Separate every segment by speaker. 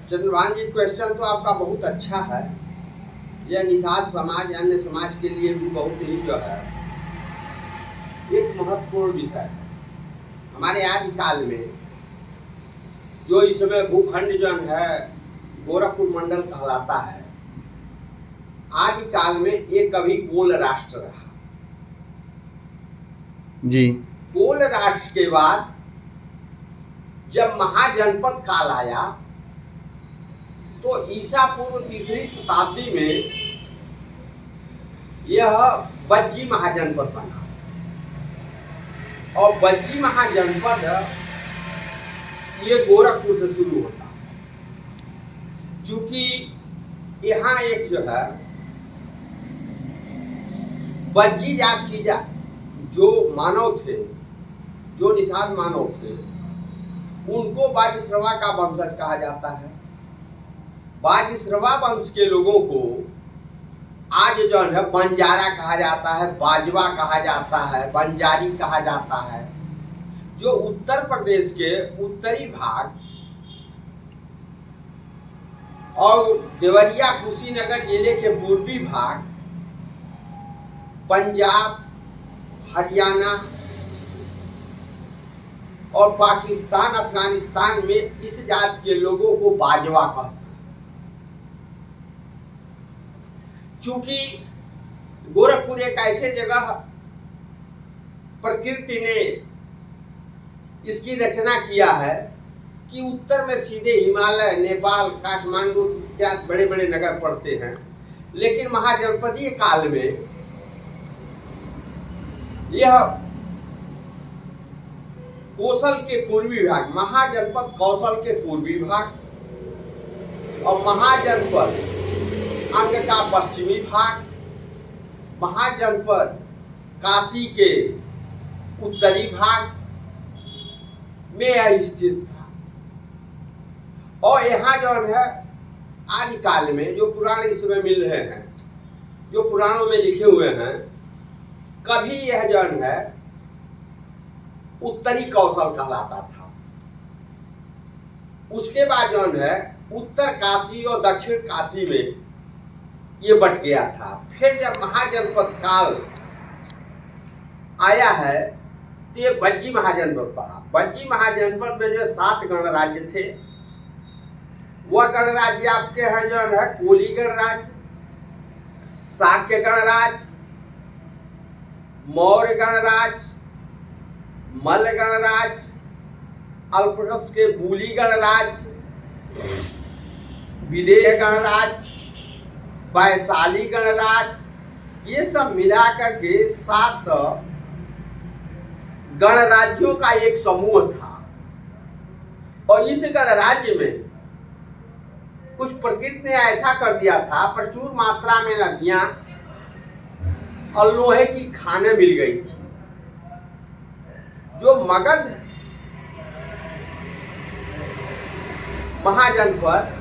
Speaker 1: चंद्रभान जी, question तो आपका बहुत अच्छा है। यह निषाद समाज अन्य समाज के लिए भी बहुत ही जो है एक महत्वपूर्ण विषय है। हमारे आदि काल में जो इस समय भूखंड जो है गोरखपुर मंडल कहलाता है, आदि काल में ये कभी कोल राष्ट्र रहा
Speaker 2: जी।
Speaker 1: कोल राष्ट्र के बाद जब महाजनपद काल आया तो ईसा पूर्व 3री शताब्दी में यह बज्जी महाजनपद बना और बज्जी महाजनपद ये गोरखपुर से शुरू होता है। चूंकि यहाँ एक जो है बज्जी जात की जो मानव थे, जो निषाद मानव थे, उनको बाजश्रवा का वंशज कहा जाता है। बाजश्रवा वंश के लोगों को आज जो है बंजारा कहा जाता है, बाजवा कहा जाता है, बंजारी कहा जाता है। जो उत्तर प्रदेश के उत्तरी भाग और देवरिया कुशीनगर जिले के पूर्वी भाग, पंजाब, हरियाणा और पाकिस्तान, अफगानिस्तान में इस जात के लोगों को बाजवा कहते हैं। चूंकि गोरखपुर एक ऐसे जगह प्रकृति ने इसकी रचना किया है कि उत्तर में सीधे हिमालय, नेपाल, काठमांडू इत्यादि बड़े बड़े नगर पड़ते हैं, लेकिन महाजनपदीय काल में यह कौशल के पूर्वी भाग, महाजनपद कौशल के पूर्वी भाग और महाजनपद अंग का पश्चिमी भाग, महाजनपद काशी के उत्तरी भाग में यह स्थित था। और यहाँ जो है आदि काल में जो पुराण इसमें मिल रहे हैं, जो पुराणों में लिखे हुए हैं, कभी यह जो है उत्तरी कौशल कहलाता था। उसके बाद जो है उत्तर काशी और दक्षिण काशी में ये बट गया था। फिर जब महाजनपद काल आया है तो ये बज्जी महाजनपद पड़ा। बज्जी महाजनपद में जो 7 गणराज्य थे, वह गणराज्य आपके हैं जो है कोली गणराज्य, शाक्य गणराज्य, मौर्य गणराज्य, मल्ल गणराज्य, अल्पकश के बूली गणराज्य, विदेह गणराज्य, वैशाली गणराज्य, ये सब मिलाकर के 7 गणराज्यों का एक समूह था। और इस गणराज्य में कुछ प्रकृति ने ऐसा कर दिया था, प्रचुर मात्रा में नदियां और लोहे की खानें मिल गई थी। जो मगध महाजनपद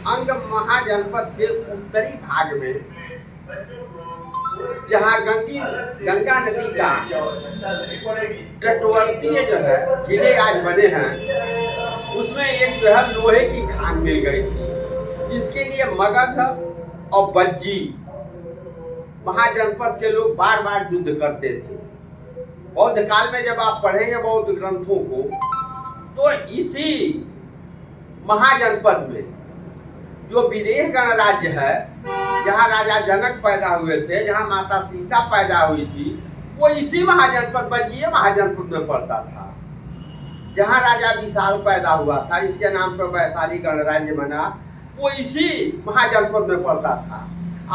Speaker 1: अंग महाजनपद के उत्तरी भाग में, जहाँ गंगा नदी का तटवर्तीय जो है जिले आज बने हैं, उसमें एक जो है लोहे की खान मिल गई थी, जिसके लिए मगध और बज्जी महाजनपद के लोग बार बार युद्ध करते थे। बौद्ध काल में जब आप पढ़ेंगे बौद्ध ग्रंथों को, तो इसी महाजनपद में जो विदेह गणराज्य है, जहाँ राजा जनक पैदा हुए थे, जहाँ माता सीता पैदा हुई थी, वो इसी महाजनपद बज्जी महाजनपद में पड़ता था। जहाँ राजा विशाल पैदा हुआ था, इसके नाम पर वैशाली गणराज्य बना, वो इसी महाजनपद में पड़ता था।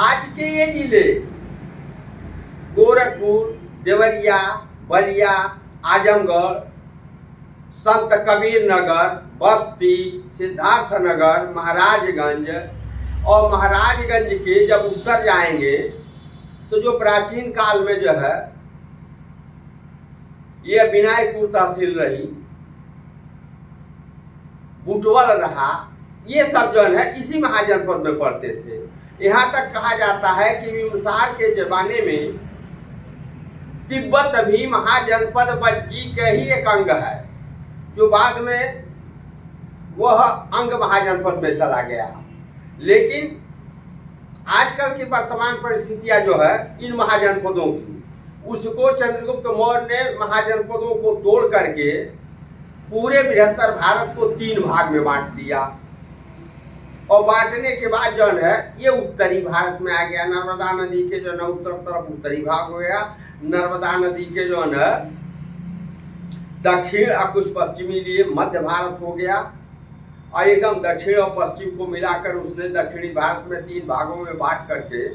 Speaker 1: आज के ये जिले गोरखपुर, देवरिया, बलिया, आजमगढ़, संत कबीर नगर, बस्ती, सिद्धार्थ नगर, महाराजगंज और महाराजगंज के जब उत्तर जाएंगे तो जो प्राचीन काल में जो है ये विनायकपुर तहसील रही, बुटवल रहा, ये सब जो है इसी महाजनपद में पड़ते थे। यहाँ तक कहा जाता है कि बिंबिसार के जमाने में तिब्बत भी महाजनपद बज्जी के ही एक अंग है, जो बाद में वह अंग महाजनपद में चला गया। लेकिन आजकल की वर्तमान परिस्थितियां जो है इन महाजनपदों की, उसको चंद्रगुप्त मौर्य ने महाजनपदों को तोड़ करके पूरे बृहत्तर भारत को 3 भाग में बांट दिया। और बांटने के बाद जो है ये उत्तरी भारत में आ गया। नर्मदा नदी के जो है उत्तर तरफ उत्तरी भाग हो गया, नर्मदा नदी के जो है दक्षिण और कुछ पश्चिमी लिए मध्य भारत हो गया, और एकदम दक्षिण और पश्चिम को मिलाकर उसने दक्षिणी भारत में 3 भागों में बांट करके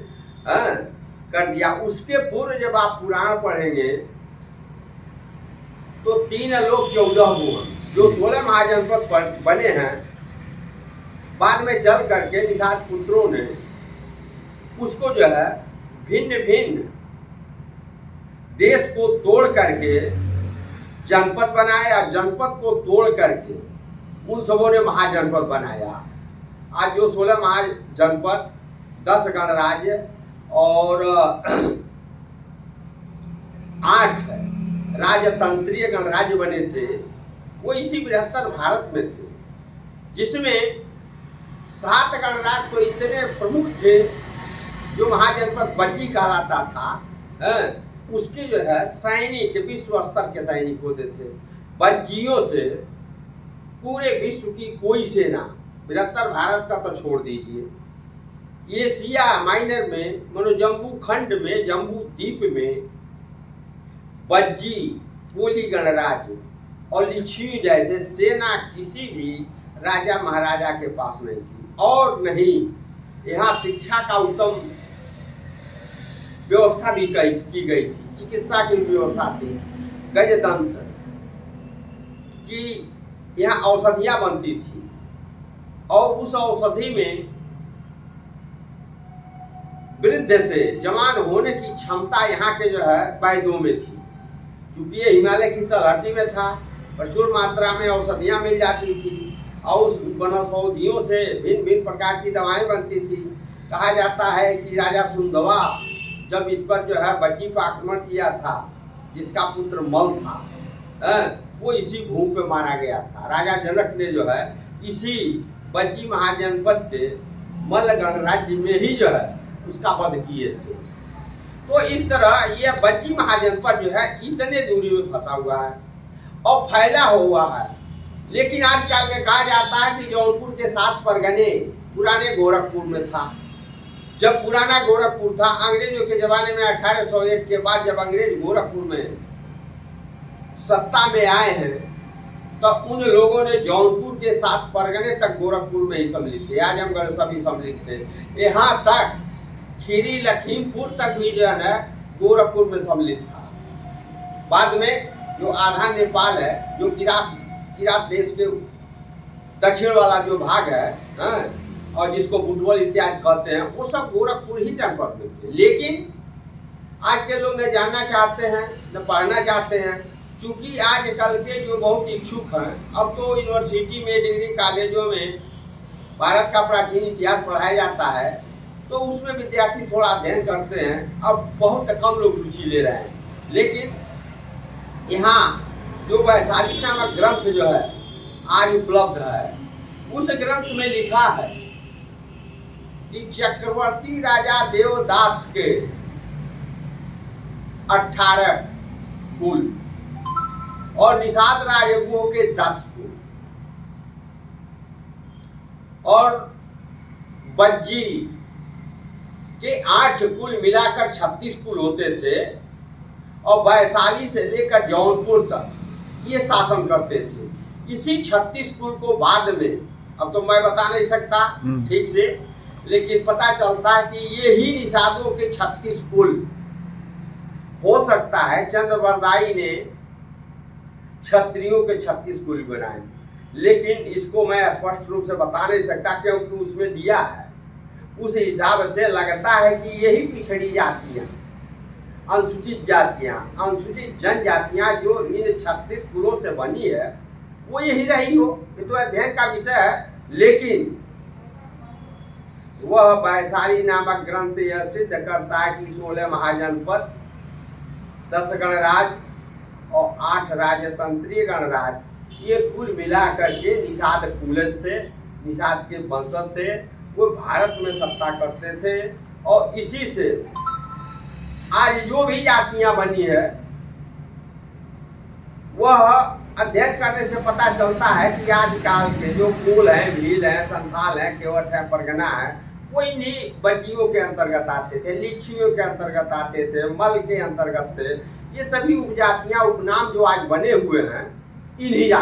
Speaker 1: कर दिया। उसके पूर्व जब आप पुराण पढ़ेंगे तो 3 लोग 14 भुवन, जो 16 महाजनपद बने हैं, बाद में चल करके निषाद पुत्रों ने उसको जो है भिन्न भिन्न देश को तोड़ करके जनपद बनाया, जनपद को तोड़ करके उन सबों ने महाजनपद बनाया। आज जो 16 महाजनपद, 10 गणराज्य और 8 राजतंत्रीय गणराज्य बने थे, वो इसी बृहत्तर भारत में थे, जिसमें 7 गणराज्य तो इतने प्रमुख थे। जो महाजनपद बज्जी कहलाता था, उसके जो है सैनिक विश्व स्तर के सैनिक होते थे। बज्जियों से पूरे विश्व की कोई सेना, बृहत्तर भारत का तो छोड़ दीजिए, एशिया माइनर में, मानो जम्बू खंड में, जम्बू द्वीप में बज्जी, कोली गणराज्य और लिच्छवी जैसे सेना किसी भी राजा महाराजा के पास नहीं थी। और नहीं, यहाँ शिक्षा का उत्तम व्यवस्था भी की गई थी, चिकित्सा की व्यवस्था थी, गजतंत्र की यहाँ औषधियाँ बनती थी, और उस औषधि में वृद्ध से जवान होने की क्षमता यहाँ के जो है वैद्यों में थी। क्योंकि ये हिमालय की तलहटी में था, प्रचुर मात्रा में औषधियाँ मिल जाती थी, और उस वनौषधियों से भिन्न भिन्न प्रकार की दवाएं बनती थी। कहा जाता है कि राजा सुंदवा जब इस पर जो है बज्जी पर आक्रमण किया था, जिसका पुत्र मल था, वो इसी भूमि पे मारा गया था। राजा जनक ने जो है इसी बज्जी महाजनपद के मल्ल गणराज्य में ही जो है उसका वध किए थे। तो इस तरह ये बज्जी महाजनपद जो है इतने दूरी में फंसा हुआ है और फैला हुआ है। लेकिन आजकल में कहा जाता है कि जौनपुर के 7 परगने पुराने गोरखपुर में था। जब पुराना गोरखपुर था, अंग्रेजों के जमाने में 1801 के बाद जब अंग्रेज गोरखपुर में सत्ता में आए हैं, तो उन लोगों ने जौनपुर के 7 परगने तक गोरखपुर में ही सम्मिलित थे। आजमगढ़ सभी सम्मिलित थे, यहाँ तक खीरी लखीमपुर तक भी जो है गोरखपुर में सम्मिलित था। बाद में जो आधा नेपाल है, जो किरात देश के दक्षिण वाला जो भाग है, और जिसको बुटवल इत्यादि कहते हैं, वो सब गोरखपुर ही जनपद में थे। लेकिन आज के लोग न जानना चाहते हैं, न पढ़ना चाहते हैं। चूंकि आजकल के जो बहुत इच्छुक हैं, अब तो यूनिवर्सिटी में, डिग्री कॉलेजों में भारत का प्राचीन इतिहास पढ़ाया जाता है, तो उसमें विद्यार्थी थोड़ा अध्ययन करते हैं। अब बहुत कम लोग रुचि ले रहे हैं। लेकिन यहाँ जो वैशाली नामक ग्रंथ जो है आज उपलब्ध है, उस ग्रंथ में लिखा है कि चक्रवर्ती राजा देवदास के 18 कुल और निषाद राजगुओं के 10 कुल और बज्जी के 8 कुल मिलाकर 36 कुल होते थे, और वैशाली से लेकर जौनपुर तक ये शासन करते थे। इसी 36 कुल को बाद में, अब तो मैं बता नहीं सकता ठीक से, लेकिन पता चलता है कि ये ही निषादों के 36 कुल हो सकता है। चंद्रवरदाई ने क्षत्रियों के 36 कुल बनाए, लेकिन इसको मैं स्पष्ट रूप से बता नहीं सकता, क्योंकि उसमें दिया है। उस हिसाब से लगता है कि यही पिछड़ी जातियाँ, अनुसूचित जातियाँ, अनुसूचित जनजातियाँ जो इन 36 कुलों से बनी है, वो यही रही हो। ये तो अध्ययन का विषय है। लेकिन वह वैशाली नामक ग्रंथ यह सिद्ध करता है कि 16 महाजनपद, 10 गणराज्य और 8 राजतंत्रीय गणराज्य ये कुल मिला करके निषाद कुलज थे, निषाद के वंशज थे, वो भारत में सत्ता करते थे। और इसी से आज जो भी जातियां बनी है वह अध्ययन करने से पता चलता है कि आजकल के जो कुल हैं, भील हैं, संथाल हैं, केवट है, परगना है, वो इन्हीं बज्जियों के अंतर्गत आते थे, लिच्छियों के अंतर्गत आते थे, मल के अंतर्गत थे। ये सभी उपजातियां, उपनाम जो आज बने हुए हैं, इन्हीं